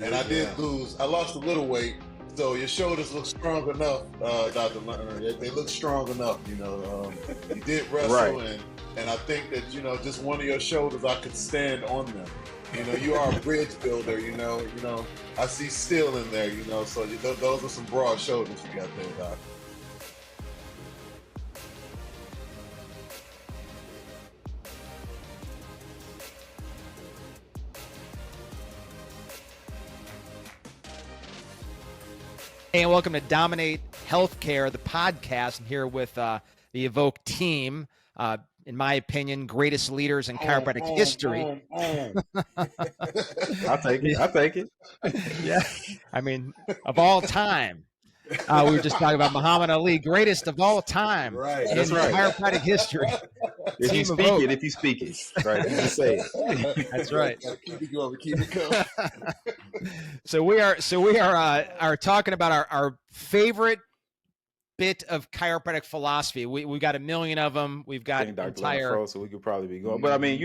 And I lost a little weight. So your shoulders look strong enough, Dr. Lerner. They look strong enough, you did Right. wrestle, and I think that, just one of your shoulders, I could stand on them. You are a bridge builder, I see steel in there, so those are some broad shoulders you got there, Doc. Hey, and welcome to Dominate Healthcare, the podcast. I'm here with the Evoke team. In my opinion, greatest leaders in chiropractic history. I'll take it. I'll take it. Yeah. I mean, of all time. We were just talking about Muhammad Ali, greatest of all time in chiropractic history. If you speak it, right? You just say it. That's right. Keep it going. Keep it going. So we are talking about our favorite bit of chiropractic philosophy. We've got a million of them. We've got entire. So we could probably be going, but I mean,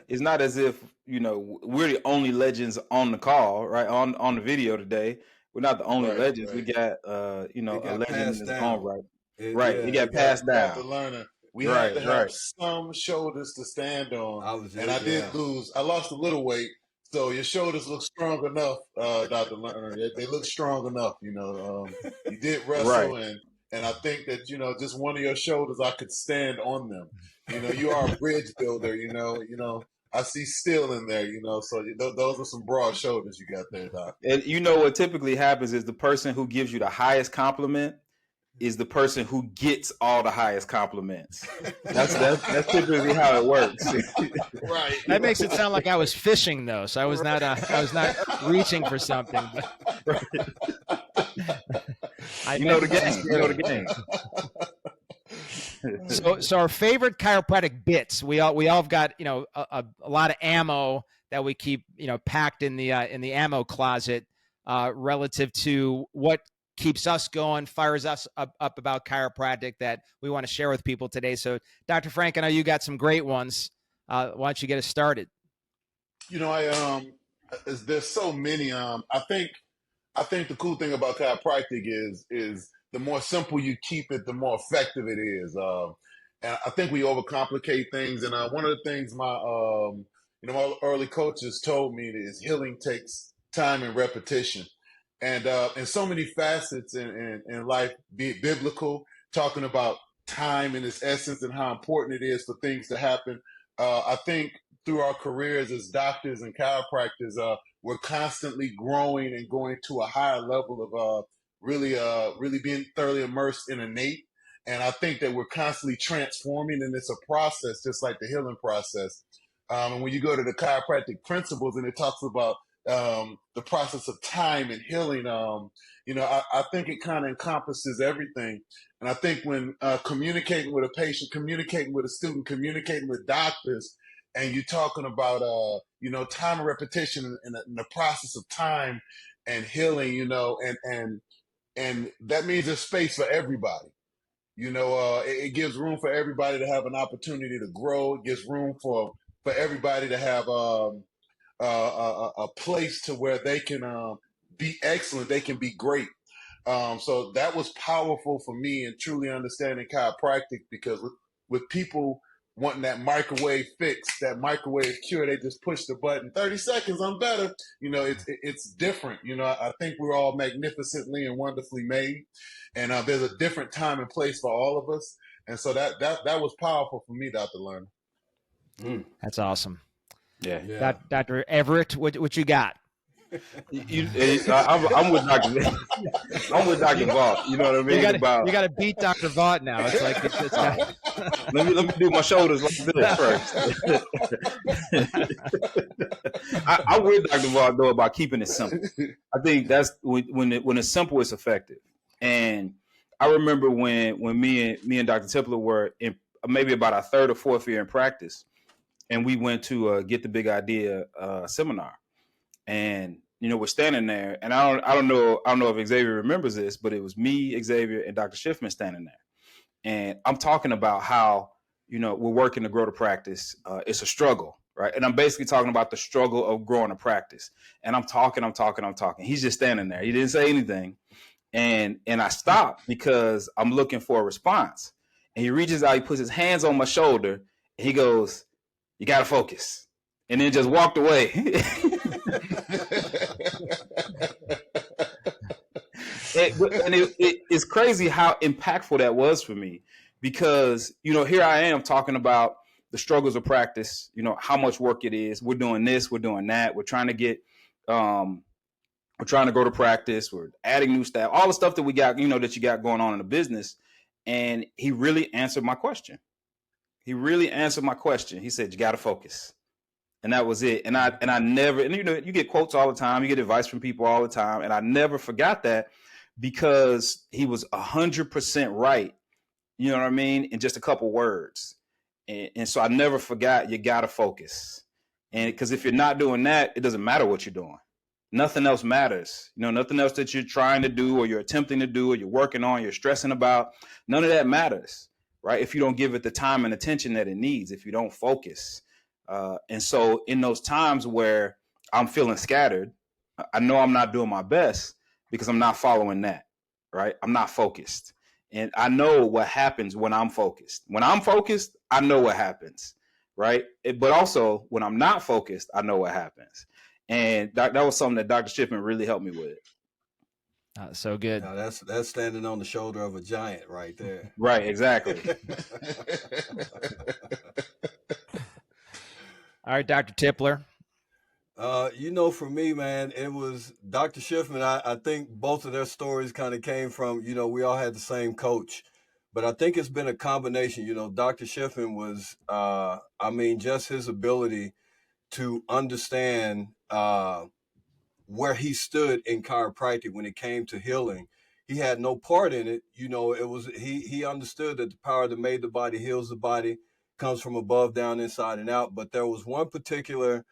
it's not as if we're the only legends on the call, right? On the video today, we're not the only legends. We got a legend in his own right. It got passed down. The learner. We had to have some shoulders to stand on, I lost a little weight. So your shoulders look strong enough, Dr. Lerner. They look strong enough, you did wrestle, and I think that, just one of your shoulders, I could stand on them. You are a bridge builder, I see steel in there, so those are some broad shoulders you got there, Doc. And what typically happens is the person who gives you the highest compliment is the person who gets all the highest compliments. That's typically how it works. Right. That makes it sound like I was fishing though, so I was not reaching for something. But you know the game. So our favorite chiropractic bits. We all have got a lot of ammo that we keep packed in the ammo closet relative to what keeps us going, fires us up about chiropractic that we want to share with people today. So, Dr. Frank, I know you got some great ones. Why don't you get us started? There's so many. I think the cool thing about chiropractic is the more simple you keep it, the more effective it is. And I think we overcomplicate things. And one of the things my early coaches told me is healing takes time and repetition. And so many facets in life, be it biblical, talking about time and its essence and how important it is for things to happen. I think through our careers as doctors and chiropractors, we're constantly growing and going to a higher level of really being thoroughly immersed in innate. And I think that we're constantly transforming, and it's a process, just like the healing process. And when you go to the chiropractic principles and it talks about the process of time and healing, I think it kind of encompasses everything. And I think when communicating with a patient, communicating with a student, communicating with doctors, and you're talking about, time and repetition and the process of time and healing, and that means there's space for everybody. It gives room for everybody to have an opportunity to grow. It gives room for everybody to have a place to where they can be excellent, they can be great. So that was powerful for me in truly understanding chiropractic, because with people wanting that microwave fix, that microwave cure, they just push the button, 30 seconds, I'm better. It's different. I think we're all magnificently and wonderfully made, and there's a different time and place for all of us. And so that was powerful for me, Dr. Lerner. That's awesome. Yeah. Dr. Everett, what you got? I'm with Dr. I'm with Dr. Vaught. You know what I mean? You got to beat Dr. Vaught now. It's like let me do my shoulders like this first. I'm with Dr. Vaught though about keeping it simple. I think that's when it's simple, it's effective. And I remember when me and Dr. Tipler were in maybe about our third or fourth year in practice, and we went to Get the Big Idea seminar. And we're standing there, and I don't know if Xavier remembers this, but it was me, Xavier, and Dr. Schiffman standing there. And I'm talking about how we're working to grow the practice. It's a struggle. right? And I'm basically talking about the struggle of growing a practice. And I'm talking. He's just standing there. He didn't say anything. And I stopped because I'm looking for a response. And he reaches out, he puts his hands on my shoulder, and he goes, "You got to focus." And then just walked away. It's crazy how impactful that was for me, because, you know, here I am talking about the struggles of practice, you know, how much work it is. We're doing this, we're doing that. We're trying to get, we're trying to go to practice. We're adding new staff, all the stuff that we got, you know, that you got going on in the business. And he really answered my question. He really answered my question. He said, "You got to focus." And that was it. And I never, and you know, you get quotes all the time, you get advice from people all the time. And I never forgot that, because he was 100% right. You know what I mean? In just a couple words. And so I never forgot, you got to focus. And because if you're not doing that, it doesn't matter what you're doing. Nothing else matters. You know, nothing else that you're trying to do or you're attempting to do or you're working on, you're stressing about, none of that matters, right? If you don't give it the time and attention that it needs, if you don't focus. And so in those times where I'm feeling scattered, I know I'm not doing my best because I'm not following that, right? I'm not focused. And I know what happens when I'm focused. When I'm focused, I know what happens, right? But also when I'm not focused, I know what happens. And that was something that Dr. Shipman really helped me with. So good. Now that's standing on the shoulder of a giant right there. Right, exactly. All right, Dr. Tipler. You know, for me, man, it was Dr. Schiffman. I think both of their stories kind of came from, you know, we all had the same coach. But I think it's been a combination. You know, Dr. Schiffman was, I mean, just his ability to understand where he stood in chiropractic when it came to healing. He had no part in it. You know, it was he understood that the power that made the body heals the body, comes from above, down, inside, and out. But there was one particular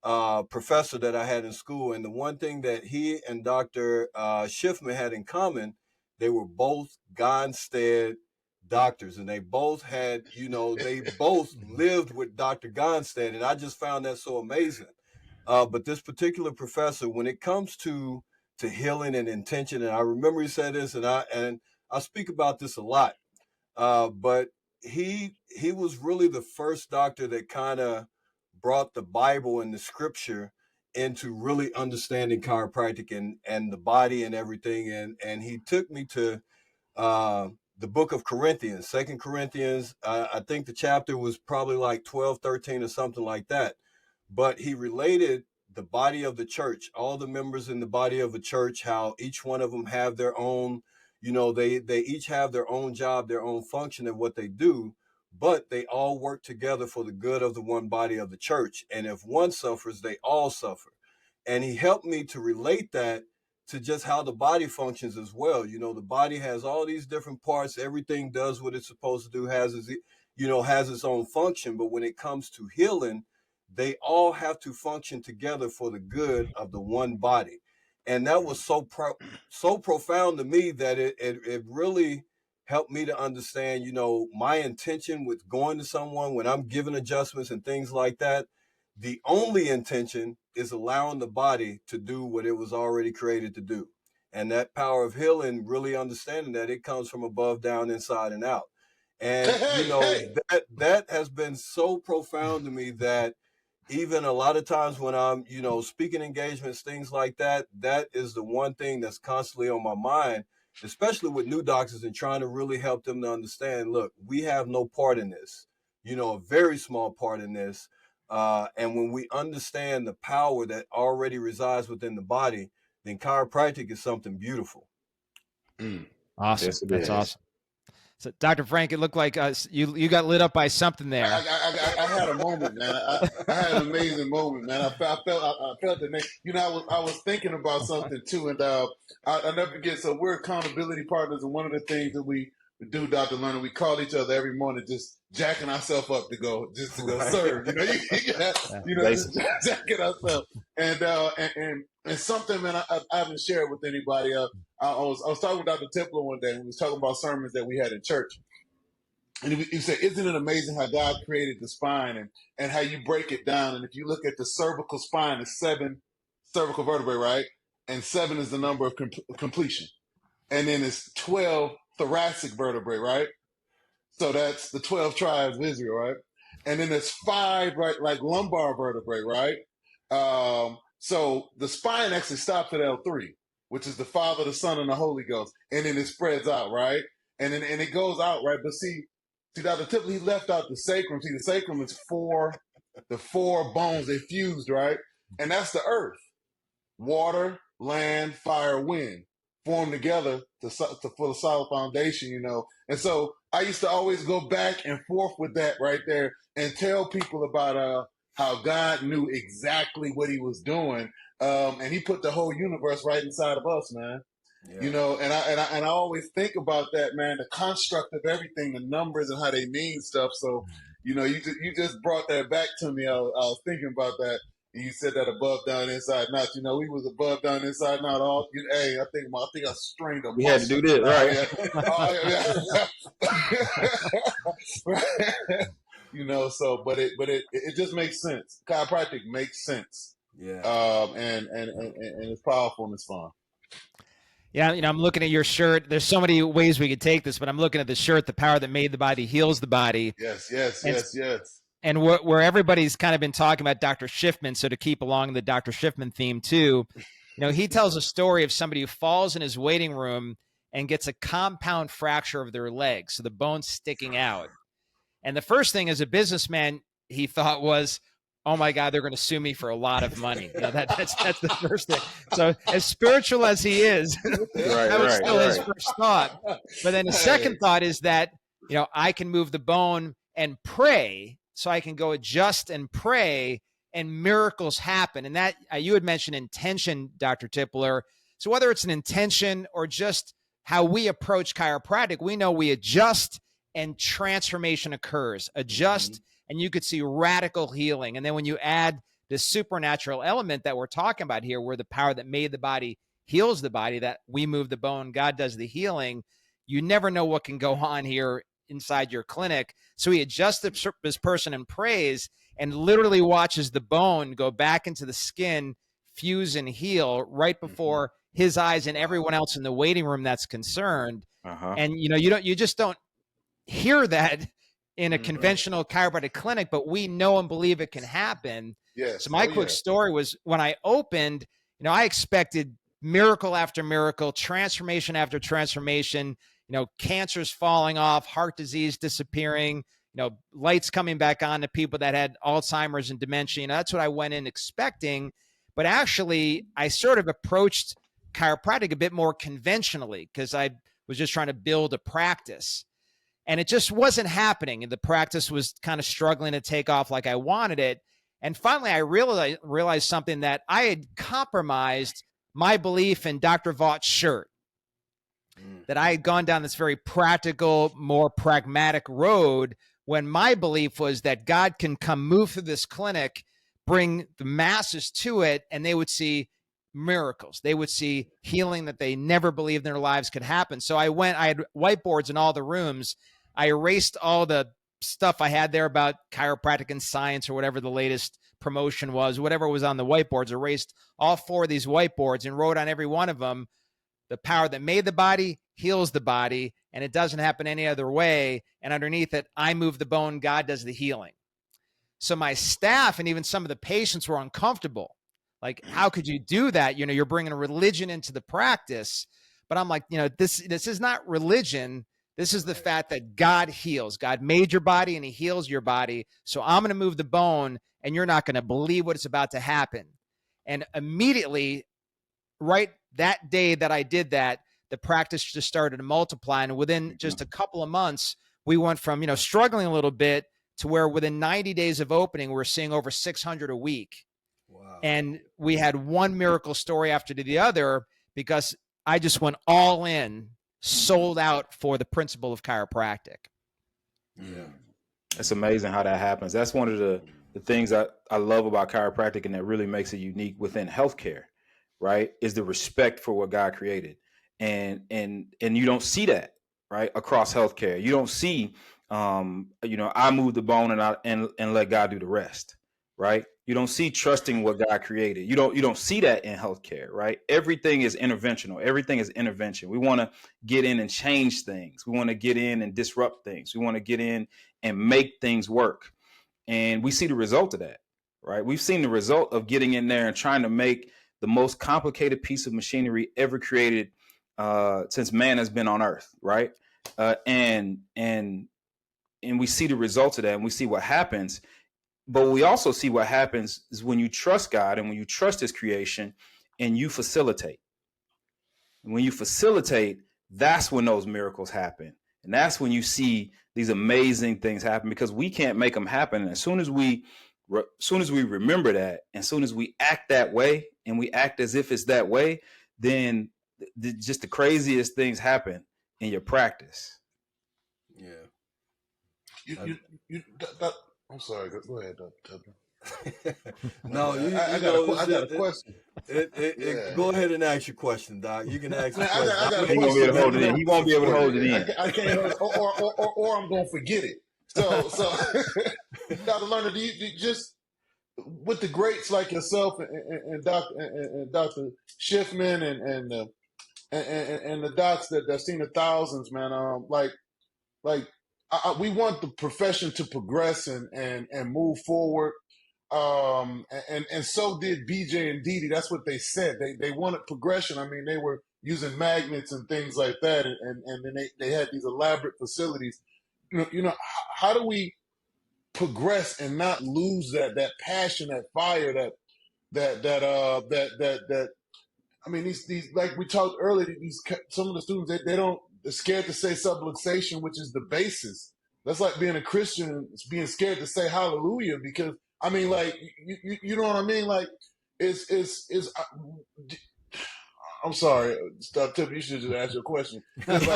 professor that I had in school, and the one thing that he and Dr. Schiffman had in common, they were both Gonstead doctors, and they both had, you know, they both lived with Dr. Gonstead, and I just found that so amazing. But this particular professor, when it comes to healing and intention, and I remember he said this, and I speak about this a lot. But he was really the first doctor that kind of brought the Bible and the scripture into really understanding chiropractic and the body and everything. And he took me to the book of Corinthians, 2 Corinthians. I think the chapter was probably like 12, 13 or something like that. But he related the body of the church, all the members in the body of a church, how each one of them have their own, you know, they each have their own job, their own function of what they do, but they all work together for the good of the one body of the church. And if one suffers, they all suffer. And he helped me to relate that to just how the body functions as well. You know, the body has all these different parts. Everything does what it's supposed to do, has its own function. But when it comes to healing, they all have to function together for the good of the one body. And that was so profound to me that it really helped me to understand, you know, my intention with going to someone when I'm giving adjustments and things like that. The only intention is allowing the body to do what it was already created to do. And that power of healing, really understanding that it comes from above, down, inside, and out. And, you know, that has been so profound to me that even a lot of times when I'm, you know, speaking engagements, things like that, that is the one thing that's constantly on my mind, especially with new doctors and trying to really help them to understand, look, we have no part in this, you know, a very small part in this. And when we understand the power that already resides within the body, then chiropractic is something beautiful. Awesome. Yes, That's awesome. So, Dr. Frank, it looked like you got lit up by something there. I had a moment, man. I had an amazing moment, man. I felt the name. You know, I was thinking about something too, and I'll never forget. So we're accountability partners, and one of the things that we do, Dr. Lerner, we call each other every morning, just jacking ourselves up to go serve. You know, just jacking ourselves, and something, man. I haven't shared with anybody. I was talking with Dr. Tipler one day, and we was talking about sermons that we had in church. And you say, isn't it amazing how God created the spine and how you break it down? And if you look at the cervical spine, it's 7 cervical vertebrae, right? And 7 is the number of completion. And then it's 12 thoracic vertebrae, right? So that's the 12 tribes of Israel, right? And then there's 5, right, like lumbar vertebrae, right? So the spine actually stops at L3, which is the Father, the Son, and the Holy Ghost. And then it spreads out, right? And then it goes out, right? But see, Dr. Tipley, he left out the sacrum. See, the sacrum is the 4 bones, they fused, right? And that's the earth. Water, land, fire, wind form together for a solid foundation, you know. And so I used to always go back and forth with that right there and tell people about how God knew exactly what he was doing. And he put the whole universe right inside of us, man. Yeah. You know, and I always think about that, man, the construct of everything, the numbers and how they mean stuff. So, you know, you just brought that back to me. I was thinking about that. And you said that above, down, inside, not. You know, we was above, down, inside, not all. Hey, I think I strained a muscle. We had to do this, right? You know, so but it just makes sense. Chiropractic makes sense. Yeah. And it's powerful and it's fun. Yeah, you know, I'm looking at your shirt. There's so many ways we could take this, but I'm looking at the shirt, "The power that made the body heals the body." Yes. And where everybody's kind of been talking about Dr. Schiffman, so to keep along the Dr. Schiffman theme too, you know, he tells a story of somebody who falls in his waiting room and gets a compound fracture of their leg, so the bone's sticking out. And the first thing as a businessman he thought was, oh my God, they're going to sue me for a lot of money. You know, that's the first thing. So as spiritual as he is, that was still his first thought. But then the second thought is that, you know, I can move the bone and pray, so I can go adjust and pray, and miracles happen. And that you had mentioned intention, Dr. Tipler. So whether it's an intention or just how we approach chiropractic, we know we adjust and transformation occurs. Adjust, and you could see radical healing. And then when you add the supernatural element that we're talking about here, where the power that made the body heals the body, that we move the bone, God does the healing, you never know what can go on here inside your clinic. So he adjusts this person and prays and literally watches the bone go back into the skin, fuse and heal right before his eyes and everyone else in the waiting room that's concerned. And you know, you just don't hear that in a conventional chiropractic clinic, but we know and believe it can happen. Yes. So my quick story was, when I opened, you know, I expected miracle after miracle, transformation after transformation, you know, cancers falling off, heart disease disappearing, you know, lights coming back on to people that had Alzheimer's and dementia. You know, that's what I went in expecting. But actually, I sort of approached chiropractic a bit more conventionally because I was just trying to build a practice. And it just wasn't happening. And the practice was kind of struggling to take off like I wanted it. And finally, I realized something, that I had compromised my belief in Dr. Vaught's shirt, that I had gone down this very practical, more pragmatic road, when my belief was that God can come move through this clinic, bring the masses to it, and they would see miracles. They would see healing that they never believed in their lives could happen. So I had whiteboards in all the rooms. I erased all the stuff I had there about chiropractic and science, or whatever the latest promotion was, whatever was on the whiteboards, erased all 4 of these whiteboards and wrote on every one of them, the power that made the body heals the body, and it doesn't happen any other way. And underneath it, I move the bone, God does the healing. So my staff and even some of the patients were uncomfortable. Like, how could you do that? You know, you're bringing religion into the practice. But I'm like, you know, this is not religion. This is the fact that God heals. God made your body and he heals your body. So I'm going to move the bone, and you're not going to believe what is about to happen. And immediately, right that day that I did that, the practice just started to multiply. And within just a couple of months, we went from, you know, struggling a little bit to where within 90 days of opening, we're seeing over 600 a week. Wow. And we had one miracle story after the other, because I just went all in, sold out for the principle of chiropractic. Yeah. It's amazing how that happens. That's one of the things I love about chiropractic, and that really makes it unique within healthcare, right? Is the respect for what God created. And you don't see that, right, across healthcare. You don't see I move the bone and let God do the rest, right? You don't see trusting what God created. You don't see that in healthcare, right? Everything is interventional. Everything is intervention. We want to get in and change things. We want to get in and disrupt things. We want to get in and make things work. And we see the result of that, right? We've seen the result of getting in there and trying to make the most complicated piece of machinery ever created since man has been on Earth, right? And we see the results of that, and we see what happens. But we also see what happens is when you trust God and when you trust His creation, and you facilitate. And when you facilitate, that's when those miracles happen, and that's when you see these amazing things happen, because we can't make them happen. And as soon as we remember that, and as soon as we act that way, and we act as if it's that way, then just the craziest things happen in your practice. Yeah. I'm sorry. Go ahead, Dr. No, I got a question. Go ahead and ask your question, Doc. You can ask the question. I got a He won't be able to hold it in. He won't be able to hold it in. I can't hold it, or I'm gonna forget it. So Dr. Lerner, do you just, with the greats like yourself and Dr. Schiffman and the docs that seen the thousands, man, we want the profession to progress and move forward. And so did BJ and Didi. That's what they said. They wanted progression. I mean, they were using magnets and things like that, and then they had these elaborate facilities. How do we progress and not lose that passion, that fire, that I mean, these like we talked earlier, some of the students they're scared to say subluxation, which is the basis. That's like being a Christian, it's being scared to say hallelujah, because I mean, like you know what I mean? Like I'm sorry, Stop Tip. You should just ask your question. Like,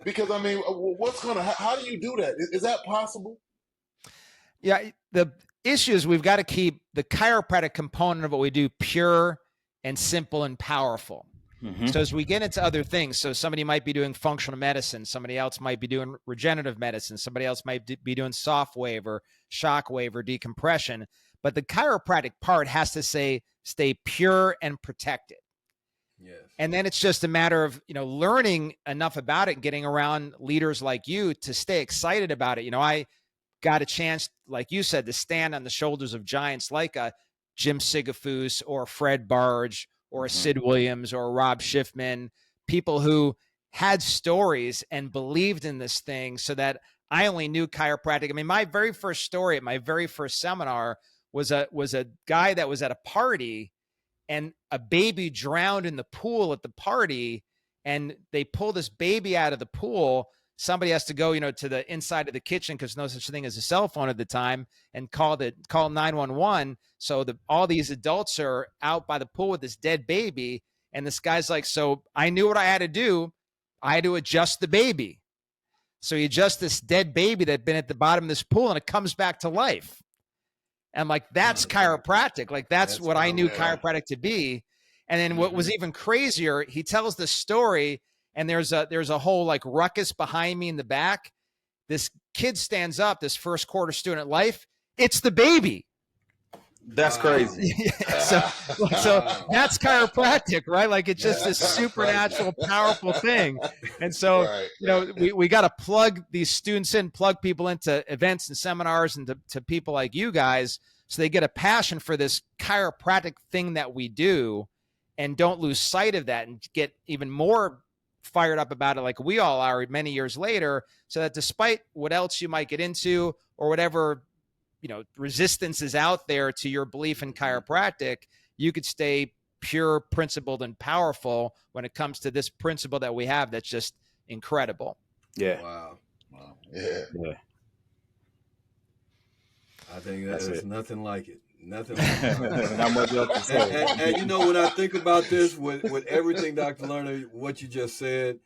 because what's how do you do that? Is that possible? Yeah, the issue is we've got to keep the chiropractic component of what we do pure and simple and powerful. Mm-hmm. So as we get into other things, so somebody might be doing functional medicine, somebody else might be doing regenerative medicine, somebody else might be doing soft wave or shock wave or decompression, but the chiropractic part has to stay pure and protected. Yes. And then it's just a matter of, learning enough about it and getting around leaders like you to stay excited about it. I got a chance, like you said, to stand on the shoulders of giants like a Jim Sigafus or Fred Barge or a Sid Williams or a Rob Schiffman, people who had stories and believed in this thing, so that I only knew chiropractic. I mean, my very first story at my very first seminar was a guy that was at a party and a baby drowned in the pool at the party, and they pull this baby out of the pool. Somebody has to go, to the inside of the kitchen, because no such thing as a cell phone at the time, and call 911. So all these adults are out by the pool with this dead baby. And this guy's like, so I knew what I had to do. I had to adjust the baby. So he adjusts this dead baby that had been at the bottom of this pool, and it comes back to life. And like, that's chiropractic. Like, that's what I knew chiropractic to be. And then what was even crazier, he tells the story, and there's a whole like ruckus behind me in the back. This kid stands up, this first quarter student at life. It's the baby. That's crazy. So that's chiropractic, right? Like, it's just this supernatural, powerful thing. And so, we got to plug these students in, plug people into events and seminars and to people like you guys, so they get a passion for this chiropractic thing that we do, and don't lose sight of that, and get even more fired up about it like we all are many years later, so that despite what else you might get into or whatever resistance is out there to your belief in chiropractic, you could stay pure, principled, and powerful when it comes to this principle that we have that's just incredible. Yeah. Wow. Yeah. I think there's nothing like it. Nothing like it. Not much else to say. And when I think about this, with everything, Dr. Lerner, what you just said,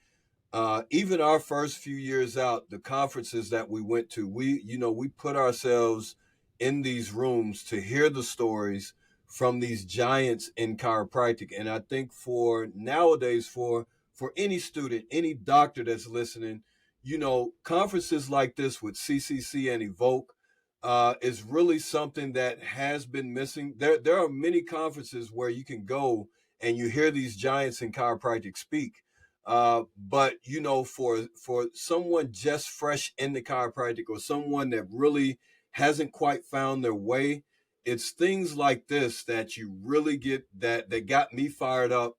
even our first few years out, the conferences that we went to, we put ourselves in these rooms to hear the stories from these giants in chiropractic. And I think for nowadays, for any student, any doctor that's listening, conferences like this with CCC and Evoke is really something that has been missing. There are many conferences where you can go and you hear these giants in chiropractic speak. But for someone just fresh into chiropractic, or someone that really hasn't quite found their way, it's things like this that you really get that got me fired up,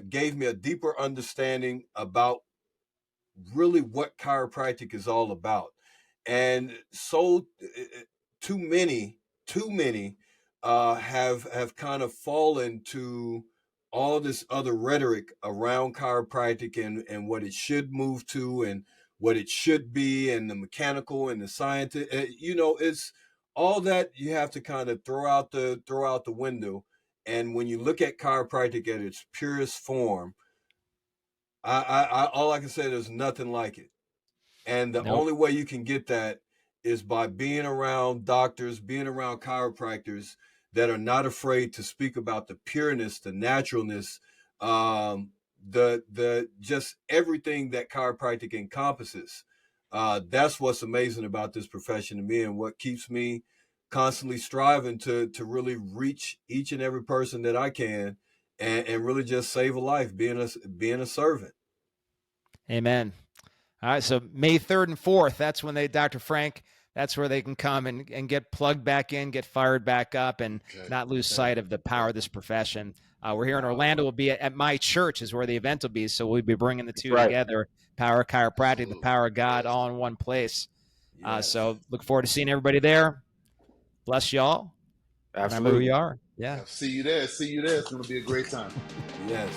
gave me a deeper understanding about really what chiropractic is all about. And so too many have kind of fallen to all this other rhetoric around chiropractic, and what it should move to, and what it should be, and the mechanical and the scientific. It's all that you have to kind of throw out the window. And when you look at chiropractic at its purest form, I all I can say, there's nothing like it. And the Nope. only way you can get that is by being around doctors, being around chiropractors that are not afraid to speak about the pureness, the naturalness, the just everything that chiropractic encompasses. That's what's amazing about this profession to me, and what keeps me constantly striving to really reach each and every person that I can, and really just save a life, being a servant. Amen. All right, so May 3rd and 4th, that's when Dr. Frank, that's where they can come and get plugged back in, get fired back up, and not lose sight of the power of this profession. We're here in Orlando. We'll be at my church is where the event will be, so we'll be bringing the two together, power of chiropractic, Absolutely. the power of God, all in one place. So look forward to seeing everybody there. Bless y'all. Absolutely. Remember who you are. Yeah. See you there. It's going to be a great time. Yes.